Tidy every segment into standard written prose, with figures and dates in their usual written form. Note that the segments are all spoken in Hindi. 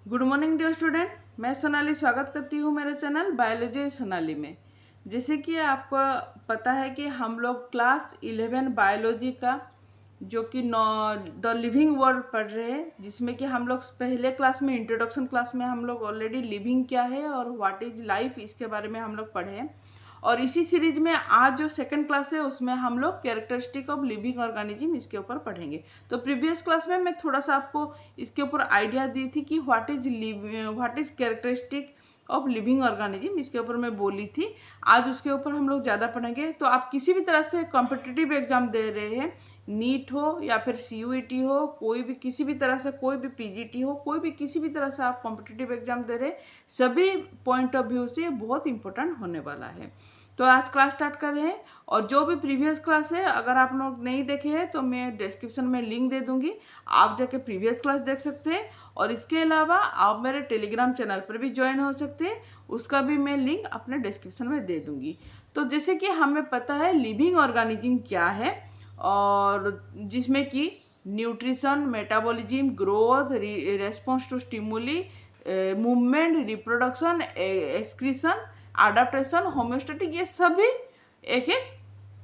Good morning dear student. मैं सोनाली स्वागत करती हूँ मेरे चैनल बायोलॉजी सोनाली में। जैसे कि आपको पता है कि हम लोग क्लास 11 बायोलॉजी का जो कि द लिविंग वर्ल्ड पढ़ रहे हैं, जिसमें कि हम लोग पहले क्लास में इंट्रोडक्शन क्लास में हम लोग ऑलरेडी लिविंग क्या है और व्हाट इज लाइफ इसके बारे में हम लोग पढ़े हैं। और इसी सीरीज में आज जो सेकंड क्लास है उसमें हम लोग कैरेक्टरिस्टिक ऑफ लिविंग ऑर्गेनिज्म इसके ऊपर पढ़ेंगे। तो प्रीवियस क्लास में मैं थोड़ा सा आपको इसके ऊपर आइडिया दी थी कि what is characteristic of living organism, इसके ऊपर मैं बोली थी। आज उसके ऊपर हम लोग ज़्यादा पढ़ेंगे। तो आप किसी भी तरह से कॉम्पिटिटिव एग्जाम दे रहे हैं, नीट हो या फिर CUET हो, कोई भी किसी भी तरह से, कोई भी PGT हो, कोई भी किसी भी तरह से आप कॉम्पिटिटिव एग्जाम दे रहे हैं, सभी पॉइंट ऑफ व्यू से बहुत इंपॉर्टेंट होने वाला है। तो आज क्लास स्टार्ट कर रहे हैं। और जो भी प्रीवियस क्लास है अगर आप लोग नहीं देखे हैं तो मैं डिस्क्रिप्शन में लिंक दे दूंगी, आप जाके प्रीवियस क्लास देख सकते हैं। और इसके अलावा आप मेरे टेलीग्राम चैनल पर भी ज्वाइन हो सकते हैं, उसका भी मैं लिंक अपने डिस्क्रिप्शन में दे दूंगी। तो जैसे कि हमें पता है लिविंग ऑर्गेनिज्म क्या है, और जिसमें कि nutrition, metabolism, growth, response to stimuli, movement, reproduction, excretion, adaptation, homeostatic, ये सभी एक एक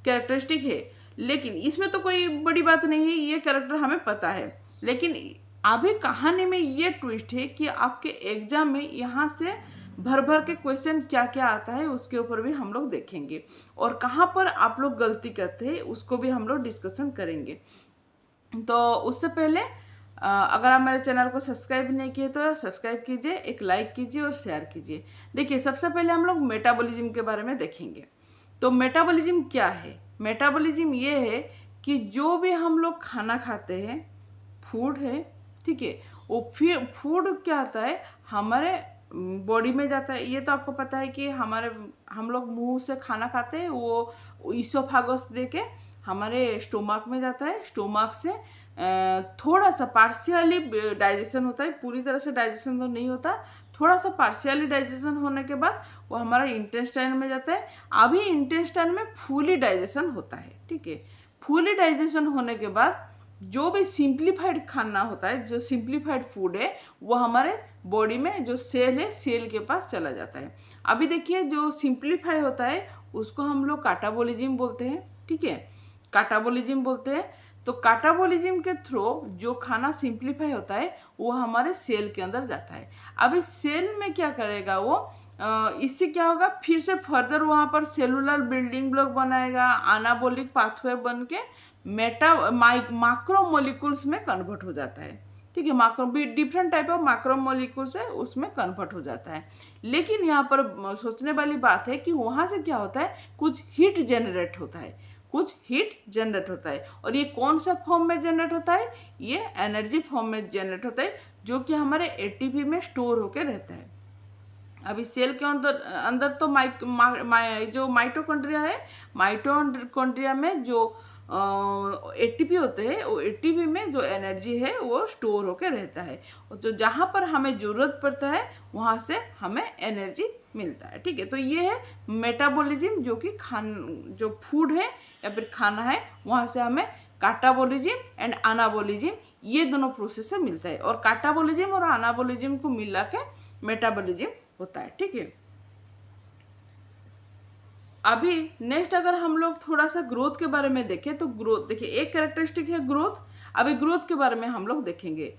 कैरेक्टरिस्टिक है। लेकिन इसमें तो कोई बड़ी बात नहीं है, ये कैरेक्टर हमें पता है। लेकिन अभी कहानी में ये ट्विस्ट है कि आपके एग्जाम में यहाँ से भर भर के क्वेश्चन क्या क्या आता है उसके ऊपर भी हम लोग देखेंगे, और कहाँ पर आप लोग गलती करते हैं उसको भी हम लोग डिस्कशन करेंगे। तो उससे पहले अगर आप मेरे चैनल को सब्सक्राइब नहीं किए तो सब्सक्राइब कीजिए, एक लाइक कीजिए और शेयर कीजिए। देखिए, सबसे पहले हम लोग मेटाबॉलिज्म के बारे में देखेंगे। तो मेटाबॉलिज्म क्या है? मेटाबॉलिज्म ये है कि जो भी हम लोग खाना खाते हैं, फूड है, ठीक है, वो फिर फूड क्या आता है हमारे बॉडी में जाता है। ये तो आपको पता है कि हम लोग मुंह से खाना खाते हैं, वो इसोफागस दे के हमारे स्टोमक में जाता है। स्टोमक से थोड़ा सा पार्शियली डाइजेशन होता है, पूरी तरह से डाइजेशन तो नहीं होता, थोड़ा सा पार्शियली डाइजेशन होने के बाद वो हमारा इंटेस्टाइन में जाता है। अभी इंटेस्टाइन में फुली डाइजेशन होता है, ठीक है। फुली डाइजेशन होने के बाद जो भी सिंप्लीफाइड खाना होता है, जो सिंप्लीफाइड फूड है, वो हमारे बॉडी में जो सेल है, सेल के पास चला जाता है। अभी देखिए, जो सिंप्लीफाई होता है उसको हम लोग काटाबोलिज्म बोलते हैं, ठीक है, काटाबोलिज्म बोलते हैं। तो काटाबोलिज्म के थ्रू जो खाना सिंप्लीफाई होता है वो हमारे सेल के अंदर जाता है। अब इस सेल में क्या करेगा वो, इससे क्या होगा, फिर से फर्दर वहाँ पर सेलुलर बिल्डिंग ब्लॉक बनाएगा, एनाबॉलिक पाथवे बन के माक्रोमोलिक्यूल्स में कन्वर्ट हो जाता है, ठीक है। माक्रो डिफरेंट टाइप ऑफ माक्रोमोलिक्यूल्स है, उसमें कन्वर्ट हो जाता है। लेकिन यहाँ पर सोचने वाली बात है कि वहाँ से क्या होता है, कुछ हीट जनरेट होता है, कुछ हीट जनरेट होता है। और ये कौन सा फॉर्म में जनरेट होता है? ये एनर्जी फॉर्म में जनरेट होता है, जो कि हमारे ATP में स्टोर होकर रहता है। अभी सेल के अंदर अंदर तो जो माइटोकॉन्ड्रिया है, माइटोकॉन्ड्रिया में जो ATP होते हैं, वो ATP में जो एनर्जी है वो स्टोर होकर रहता है। तो जहाँ पर हमें ज़रूरत पड़ता है वहाँ से हमें एनर्जी मिलता है, ठीक है। तो ये है मेटाबॉलिज्म, जो कि जो फूड है या फिर खाना है, वहाँ से हमें काटाबोलिज्म एंड अनाबोलिज्म, ये दोनों प्रोसेस से मिलता है। और काटाबोलिज्म और अनाबोलिज्म को मिला के मेटाबॉलिज्म होता है, ठीक है। अभी नेक्स्ट अगर हम लोग थोड़ा सा ग्रोथ के बारे में देखें तो ग्रोथ, देखिए, एक कैरेक्टरिस्टिक है ग्रोथ। अभी ग्रोथ के बारे में हम लोग देखेंगे।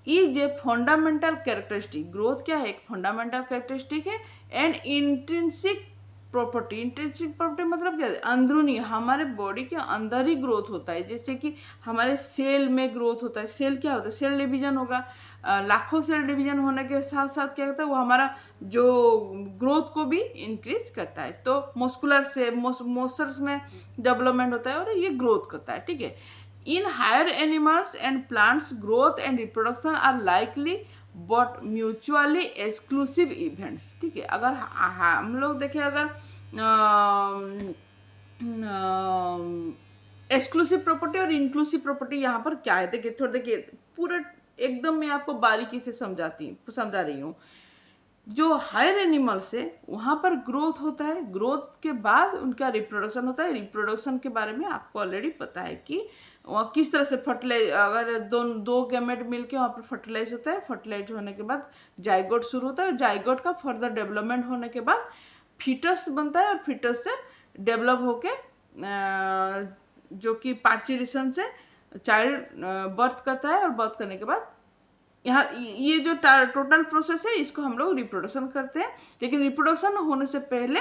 Is a fundamental characteristic, growth क्या है? एक फंडामेंटल कैरेक्टरिस्टिक है and intrinsic property. Intrinsic property मतलब क्या है? अंदरूनी, हमारे बॉडी के अंदर ही ग्रोथ होता है। जैसे कि हमारे सेल में ग्रोथ होता है। सेल क्या होता है? सेल डिवीजन होगा, लाखों सेल डिवीजन होने के साथ साथ क्या होता है, वो हमारा जो ग्रोथ को भी इंक्रीज करता है। तो मस्कुलर से मोसर्स में डेवलपमेंट होता है और ये ग्रोथ करता है, ठीक है। In higher animals and plants growth and reproduction are likely but mutually exclusive events, ठीक है। अगर हम लोग देखें, अगर एक्सक्लूसिव प्रॉपर्टी और इंक्लूसिव प्रॉपर्टी यहाँ पर क्या है, देखिए थोड़ा, देखिए पूरा एकदम मैं आपको बारीकी से समझा रही हूँ। जो हायर एनिमल्स है वहाँ पर ग्रोथ होता है, ग्रोथ के बाद उनका रिप्रोडक्शन होता है। रिप्रोडक्शन के बारे में आपको ऑलरेडी पता है कि वहाँ किस तरह से फर्टिलाइज, अगर दो गैमेट मिलके वहाँ पर फर्टिलाइज होता है, फर्टिलाइज होने के बाद जाइगोट शुरू होता है, जाइगोट का फर्दर डेवलपमेंट होने के बाद फीटस बनता है, और फीटस से डेवलप होके जो कि पार्चुरेशन से चाइल्ड बर्थ करता है, और बर्थ करने के बाद यहाँ ये जो टोटल प्रोसेस है इसको हम लोग रिप्रोडक्शन करते हैं। लेकिन रिप्रोडक्शन होने से पहले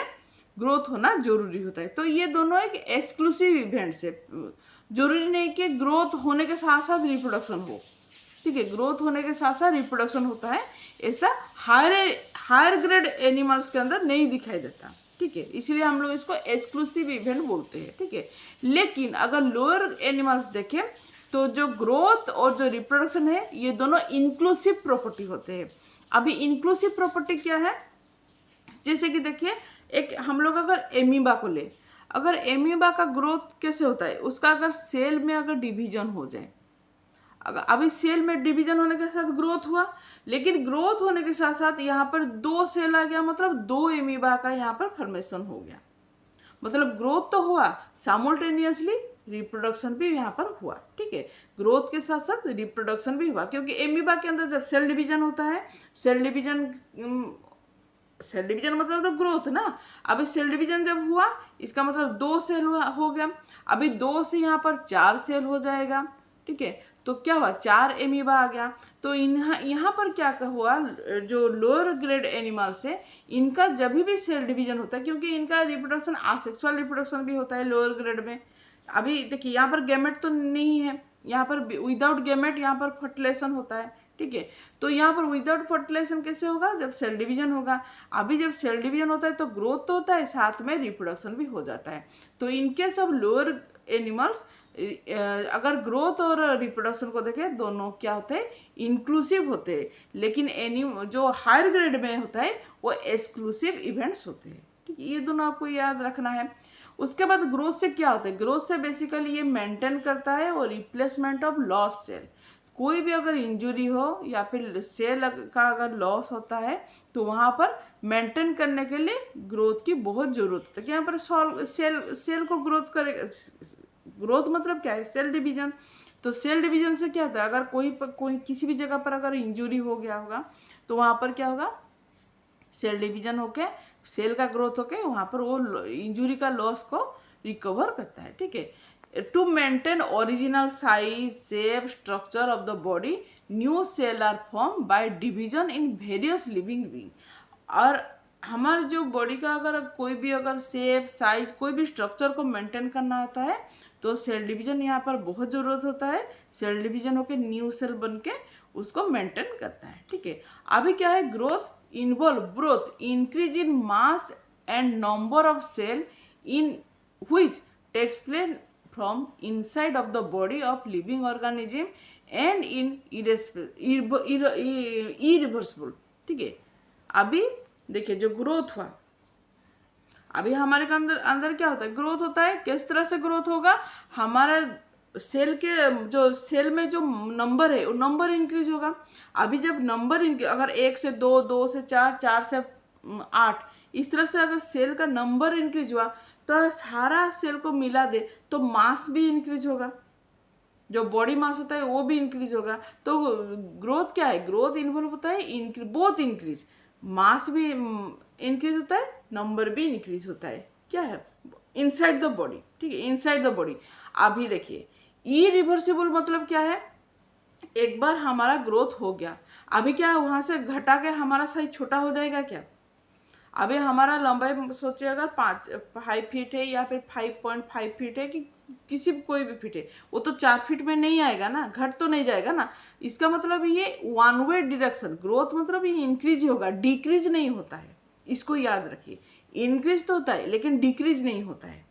ग्रोथ होना जरूरी होता है। तो ये दोनों एक एक्सक्लूसिव इवेंट्स है। जरूरी नहीं कि ग्रोथ होने के साथ साथ रिप्रोडक्शन हो, ठीक है, ग्रोथ होने के साथ साथ रिप्रोडक्शन होता है, ऐसा हायर ग्रेड एनिमल्स के अंदर नहीं दिखाई देता, ठीक है, इसलिए हम लोग इसको एक्सक्लूसिव इवेंट बोलते हैं, ठीक है। लेकिन अगर लोअर एनिमल्स देखें तो जो ग्रोथ और जो रिप्रोडक्शन है ये दोनों इंक्लूसिव प्रॉपर्टी होते हैं। अभी इंक्लूसिव प्रॉपर्टी क्या है, जैसे कि देखिए, एक हम लोग अगर एमीबा को ले, अगर एमीबा का ग्रोथ कैसे होता है, उसका अगर सेल में अगर डिवीजन हो जाए, अगर अभी सेल में डिवीजन होने के साथ ग्रोथ हुआ, लेकिन ग्रोथ होने के साथ साथ यहाँ पर 2 सेल आ गया, मतलब 2 एमीबा का यहाँ पर फॉर्मेशन हो गया, मतलब ग्रोथ तो हुआ, साइमल्टेनियसली रिप्रोडक्शन भी यहाँ पर हुआ, ठीक है, ग्रोथ के साथ साथ रिप्रोडक्शन भी हुआ, क्योंकि एमीबा के अंदर जब सेल डिवीजन होता है, सेल डिवीजन मतलब तो ग्रोथ ना। अभी सेल डिवीजन जब हुआ इसका मतलब 2 सेल हो गया, अभी 2 से यहाँ पर 4 सेल हो जाएगा, ठीक है, तो क्या हुआ, 4 एमीबा आ गया। तो यहाँ पर क्या हुआ, जो लोअर ग्रेड एनिमल्स है इनका जब भी सेल डिवीजन होता है, क्योंकि इनका रिप्रोडक्शन आसेक्सुअल रिप्रोडक्शन भी होता है लोअर ग्रेड में। अभी देखिए यहाँ पर गैमेट तो नहीं है, यहाँ पर विदाउट गैमेट यहाँ पर फर्टिलाइजेशन होता है, ठीक है, तो यहाँ पर विदाउट फर्टिलाइजेशन कैसे होगा, जब सेल डिवीजन होगा। अभी जब सेल डिवीजन होता है तो ग्रोथ तो होता है, साथ में रिप्रोडक्शन भी हो जाता है। तो इनके सब लोअर एनिमल्स अगर ग्रोथ और रिप्रोडक्शन को देखें, दोनों क्या होते हैं, इंक्लूसिव होते हैं, लेकिन जो हायर ग्रेड में होता है वो एक्सक्लूसिव इवेंट्स होते हैं, ठीक है, ये दोनों आपको याद रखना है। उसके बाद ग्रोथ से क्या होता है, ग्रोथ से बेसिकली ये मेंटेन करता है और रिप्लेसमेंट ऑफ लॉस सेल। कोई भी अगर इंजुरी हो या फिर सेल का अगर लॉस होता है तो वहाँ पर मेंटेन करने के लिए ग्रोथ की बहुत ज़रूरत होती है। कि यहाँ पर सेल को ग्रोथ करेगा, ग्रोथ मतलब क्या है, सेल डिवीजन। तो सेल डिवीजन से क्या होता है, अगर कोई किसी भी जगह पर अगर इंजुरी हो गया होगा तो वहाँ पर क्या होगा, सेल डिवीजन होके सेल का ग्रोथ होके वहाँ पर वो इंजुरी का लॉस को रिकवर करता है, ठीक है। To maintain original size, shape, structure of the body, new cell are form by division in various living being. और हमारे जो बॉडी का अगर कोई भी अगर शेप, साइज, कोई भी स्ट्रक्चर को मेंटेन करना होता है तो सेल डिवीजन यहाँ पर बहुत ज़रूरत होता है। सेल डिवीजन होकर न्यू सेल बन के उसको मेंटेन करता है, ठीक है। अभी क्या है, growth involve growth increase in mass and number of cell in which takes place from inside of the body of living organism and in irreversible, ठीक है। अभी देखिए जो ग्रोथ हुआ, अभी हमारे के अंदर क्या होता है, ग्रोथ होता है। किस तरह से ग्रोथ होगा, हमारा सेल के जो सेल में जो नंबर है वो नंबर इंक्रीज होगा। अभी जब नंबर अगर 1 से 2, 2 से 4, 4 से 8, इस तरह से अगर सेल का नंबर इंक्रीज हुआ तो सारा सेल को मिला दे तो मास भी इंक्रीज होगा, जो बॉडी मास होता है वो भी इंक्रीज होगा। तो ग्रोथ क्या है, ग्रोथ इन्वॉल्व होता है बोथ इंक्रीज, मास भी इंक्रीज होता है, नंबर भी इंक्रीज होता है, क्या है, इनसाइड द बॉडी, ठीक है, इनसाइड द बॉडी। अभी देखिए इरिवर्सिबल मतलब क्या है, एक बार हमारा ग्रोथ हो गया, अभी क्या वहाँ से घटा के हमारा साइज छोटा हो जाएगा क्या। अभी हमारा लंबाई सोचिए अगर 5 फीट है या फिर 5.5 फीट है, कि कोई भी फीट है, वो तो 4 फीट में नहीं आएगा ना, घट तो नहीं जाएगा ना। इसका मतलब ये 1 वे डायरेक्शन, ग्रोथ मतलब ये इंक्रीज होगा, डिक्रीज नहीं होता है, इसको याद रखिए। इंक्रीज तो होता है लेकिन डिक्रीज नहीं होता है।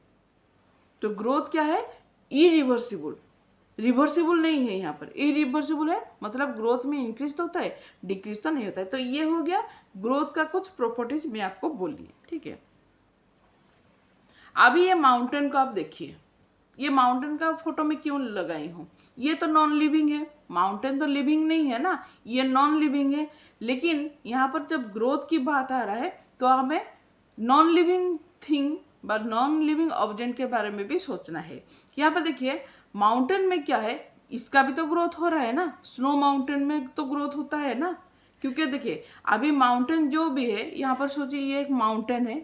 तो ग्रोथ क्या है, इरिवर्सिबल, रिवर्सिबल नहीं है, यहाँ पर इरिवर्सिबल है, मतलब ग्रोथ में इंक्रीज तो होता है, डिक्रीज तो नहीं होता है। तो ये हो गया ग्रोथ का कुछ प्रॉपर्टीज में आपको बोली है, ठीक है। अभी ये माउंटेन को आप देखिए, ये माउंटेन का फोटो में क्यों लगाई हूँ, ये तो नॉन लिविंग है, माउंटेन तो लिविंग नहीं है ना, ये नॉन लिविंग है। लेकिन यहाँ पर जब ग्रोथ की बात आ रहा है तो हमें नॉन लिविंग थिंग व नॉन लिविंग ऑब्जेक्ट के बारे में भी सोचना है। यहाँ पर देखिए माउंटेन में क्या है, इसका भी तो ग्रोथ हो रहा है ना, स्नो माउंटेन में तो ग्रोथ होता है ना। क्योंकि देखिए अभी माउंटेन जो भी है, यहाँ पर सोचिए ये एक माउंटेन है,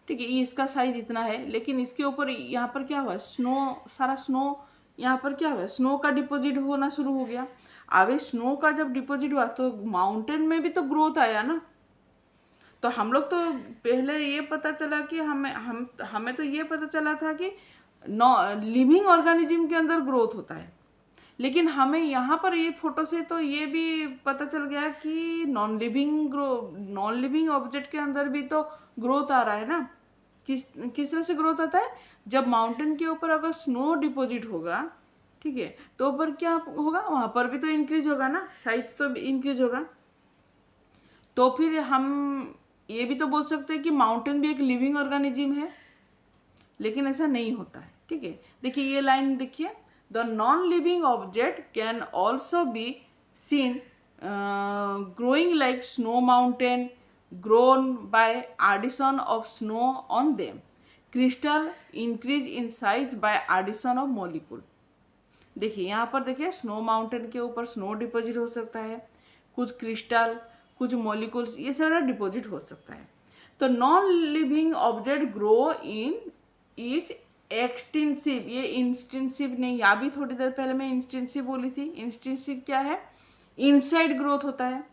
ठीक है, ये इसका साइज इतना है, लेकिन इसके ऊपर यहाँ पर क्या हुआ, स्नो, सारा स्नो यहाँ पर क्या हुआ, स्नो का डिपॉजिट होना शुरू हो गया। अभी स्नो का जब डिपॉजिट हुआ तो माउंटेन में भी तो ग्रोथ आया ना। तो हम लोग तो पहले ये पता चला कि हमें तो ये पता चला था कि लिविंग ऑर्गेनिज्म के अंदर ग्रोथ होता है, लेकिन हमें यहाँ पर ये फोटो से तो ये भी पता चल गया कि नॉन लिविंग ऑब्जेक्ट के अंदर भी तो ग्रोथ आ रहा है ना। किस तरह से ग्रोथ आता है, जब माउंटेन के ऊपर अगर स्नो डिपॉजिट होगा, ठीक है, तो ऊपर क्या होगा, वहां पर भी तो इंक्रीज होगा ना, साइज तो इंक्रीज होगा। तो फिर हम ये भी तो बोल सकते हैं कि माउंटेन भी एक लिविंग ऑर्गेनिज्म है, लेकिन ऐसा नहीं होता है, ठीक है। देखिए ये लाइन देखिए, the non living object can also be seen growing like snow mountain grown by addition of snow on them, crystal increase in size by addition of molecule. देखिए यहाँ पर देखिए स्नो माउंटेन के ऊपर स्नो डिपॉजिट हो सकता है, कुछ क्रिस्टल, कुछ मॉलिक्यूल्स, ये सारा डिपॉजिट हो सकता है। तो non living object grow in is extensive, ये इंस्टेंसिव नहीं, अभी थोड़ी देर पहले मैं इंस्टेंसिव बोली थी। इंस्टेंसिव क्या है, इनसाइड ग्रोथ होता है,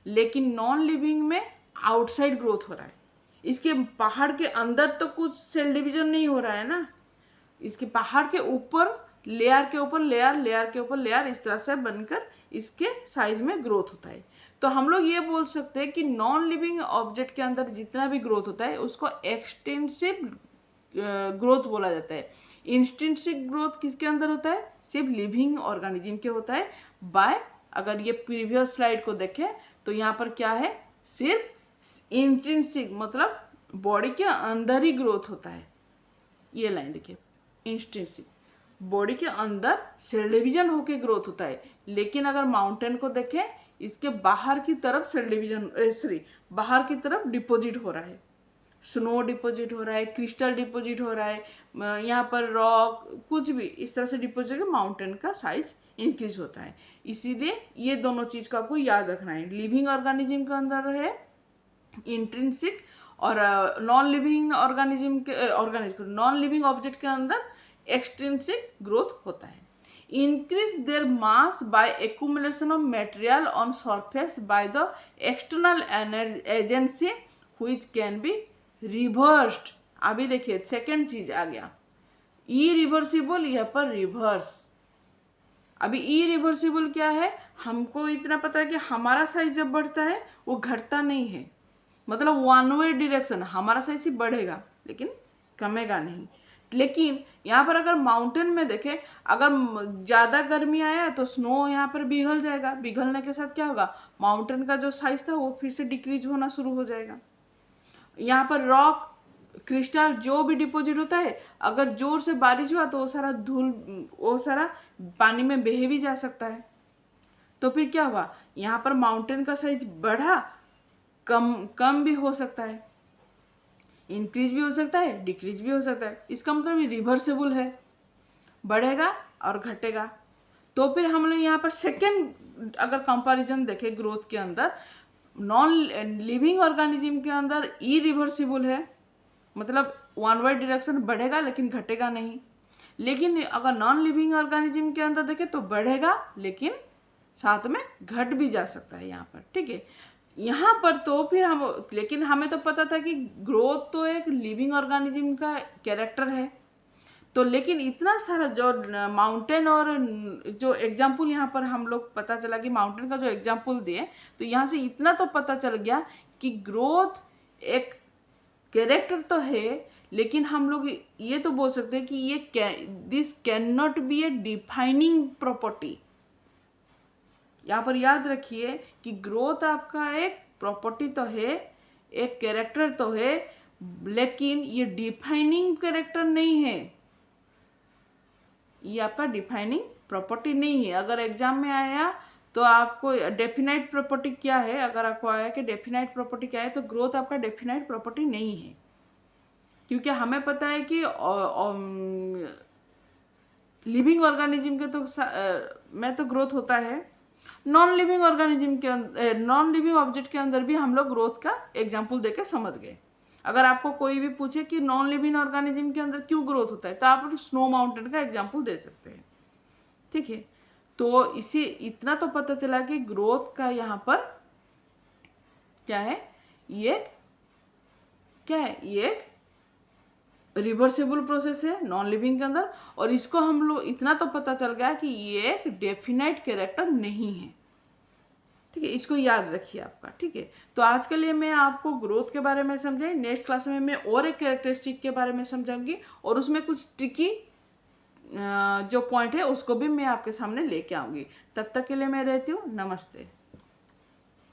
लेकिन नॉन लिविंग में आउटसाइड ग्रोथ हो रहा है। इसके पहाड़ के अंदर तो कुछ सेल डिवीजन नहीं हो रहा है ना, इसके पहाड़ के ऊपर लेयर के ऊपर लेयर, लेयर के ऊपर लेयर, इस तरह से बनकर इसके साइज में ग्रोथ होता है। तो हम लोग ये बोल सकते हैं कि नॉन लिविंग ऑब्जेक्ट के अंदर जितना भी ग्रोथ होता है उसको एक्सटेंसिव ग्रोथ बोला जाता है। इंस्टेंसिव ग्रोथ किसके अंदर होता है, सिर्फ लिविंग ऑर्गेनिज्म के होता है। बाय, अगर ये प्रीवियस स्लाइड को देखें तो यहाँ पर क्या है, सिर्फ इंट्रिंसिक मतलब बॉडी के अंदर ही ग्रोथ होता है। ये लाइन देखिए, इंस्टेंसिक बॉडी के अंदर सेल डिवीजन होके ग्रोथ होता है, लेकिन अगर माउंटेन को देखें इसके बाहर की तरफ सेल डिवीजन बाहर की तरफ डिपॉजिट हो रहा है, स्नो डिपॉजिट हो रहा है, क्रिस्टल डिपॉजिट हो रहा है, यहाँ पर रॉक, कुछ भी इस तरह से डिपॉजिट करके माउंटेन का साइज इंक्रीज होता है। इसीलिए ये दोनों चीज को आपको याद रखना है, लिविंग ऑर्गेनिज्म के अंदर है इंट्रिंसिक, और non living non living object के अंदर एक्सट्रिंसिक ग्रोथ होता है। Increase their mass by accumulation of material on surface by the external agency which can be reversed. अभी देखिए सेकेंड चीज आ गया, इरिवर्सिबल, यहाँ पर रिवर्स। अभी इरिवर्सिबल क्या है, हमको इतना पता है कि हमारा साइज जब बढ़ता है वो घटता नहीं है, मतलब वन वे डायरेक्शन, हमारा साइज ही बढ़ेगा लेकिन कमेगा नहीं। लेकिन यहाँ पर अगर माउंटेन में देखें, अगर ज़्यादा गर्मी आया तो स्नो यहाँ पर पिघल जाएगा, पिघलने के साथ क्या होगा, माउंटेन का जो साइज था वो फिर से डिक्रीज होना शुरू हो जाएगा। यहाँ पर रॉक, क्रिस्टल जो भी डिपॉजिट होता है, अगर जोर से बारिश हुआ तो वो सारा पानी में बह भी जा सकता है। तो फिर क्या हुआ, यहाँ पर माउंटेन का साइज बढ़ा, कम भी हो सकता है, इंक्रीज भी हो सकता है, डिक्रीज भी हो सकता है। इसका मतलब ये रिवर्सेबल है, बढ़ेगा और घटेगा। तो फिर हम लोग यहाँ पर सेकेंड अगर कंपैरिजन देखें ग्रोथ के अंदर, नॉन लिविंग ऑर्गेनिज्म के अंदर इरिवर्सिबल है, मतलब वन वे डायरेक्शन, बढ़ेगा लेकिन घटेगा नहीं। लेकिन अगर नॉन लिविंग ऑर्गेनिज्म के अंदर देखें तो बढ़ेगा लेकिन साथ में घट भी जा सकता है यहाँ पर, ठीक है। यहाँ पर तो फिर लेकिन हमें तो पता था कि ग्रोथ तो एक लिविंग ऑर्गेनिज्म का कैरेक्टर है। तो लेकिन इतना सारा जो माउंटेन और जो एग्जाम्पल यहाँ पर हम लोग पता चला कि माउंटेन का जो एग्जाम्पल दिए, तो यहाँ से इतना तो पता चल गया कि ग्रोथ एक कैरेक्टर तो है, लेकिन हम लोग ये तो बोल सकते हैं कि this can not be A defining property. यहाँ पर याद रखिए कि ग्रोथ आपका एक प्रॉपर्टी तो है, एक कैरेक्टर तो है, लेकिन ये डिफाइनिंग कैरेक्टर नहीं है, ये आपका डिफाइनिंग प्रॉपर्टी नहीं है। अगर एग्जाम में आया तो आपको डेफिनाइट प्रॉपर्टी क्या है, अगर आपको आया कि डेफिनाइट प्रॉपर्टी क्या है, तो ग्रोथ आपका डेफिनाइट प्रॉपर्टी नहीं है, क्योंकि हमें पता है कि लिविंग ऑर्गेनिज्म के तो में तो ग्रोथ होता है, नॉन लिविंग ऑर्गेनिज्म के नॉन लिविंग ऑब्जेक्ट के अंदर भी हम लोग ग्रोथ का एग्जाम्पल देके समझ गए। अगर आपको कोई भी पूछे कि नॉन लिविंग ऑर्गेनिज्म के अंदर क्यों ग्रोथ होता है, तो आप स्नो माउंटेन का एग्जाम्पल दे सकते हैं। ठीक है, तो इसी इतना तो पता चला कि ग्रोथ का यहाँ पर क्या है, ये क्या है, ये एक रिवर्सिबल प्रोसेस है नॉन लिविंग के अंदर, और इसको हम लोग इतना तो पता चल गया कि ये एक डेफिनाइट कैरेक्टर नहीं है। ठीक है, इसको याद रखिए आपका। ठीक है, तो आज के लिए मैं आपको ग्रोथ के बारे में समझाई। नेक्स्ट क्लास में मैं और एक कैरेक्टरिस्टिक के बारे में समझाऊंगी, और उसमें कुछ ट्रिकी जो पॉइंट है उसको भी मैं आपके सामने लेके आऊंगी। तब तक के लिए मैं रहती हूँ, नमस्ते।